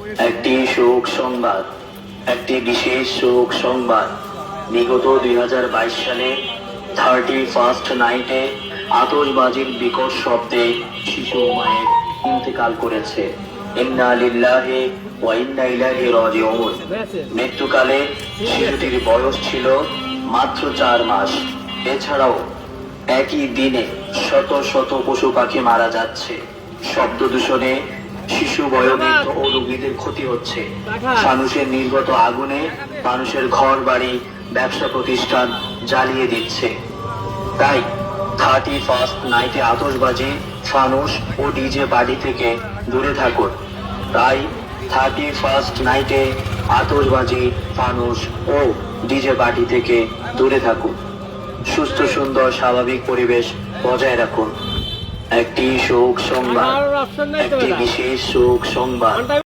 একটি শোক সংবাদ, একটি বিশেষ শোক সংবাদ। বিগত 2022 সালে 31st নাইটে আতশবাজির বিকট শব্দে শিশু মায়ের ইন্তেকাল করেছে। ইন্না লিল্লাহি ওয়া ইন্না ইলাইহি রাজিউন। মৃত্যুকালে শিশুটির বয়স ছিল মাত্র 4 মাস। এছাড়াও একই দিনে শত শত পশু পাখি মারা যাচ্ছে। শব্দ দূষণে শিশু, বয়োবৃদ্ধ ও রোগীদের ক্ষতি হচ্ছে। ফানুসের নির্গত আগুনে মানুষের ঘর বাড়ি, ব্যবসা প্রতিষ্ঠান জ্বালিয়ে দিচ্ছে। তাই 31st নাইটে আতশবাজি, ফানুস ও ডিজে পার্টি থেকে দূরে থাকুন। তাই 31st নাইটে আতশবাজি, ফানুস ও ডিজে পার্টি থেকে দূরে থাকুন। সুস্থ, সুন্দর, স্বাভাবিক পরিবেশ বজায় রাখুন। একটি শোক সংবাদ, একটি বিশেষ শোক সংবাদ।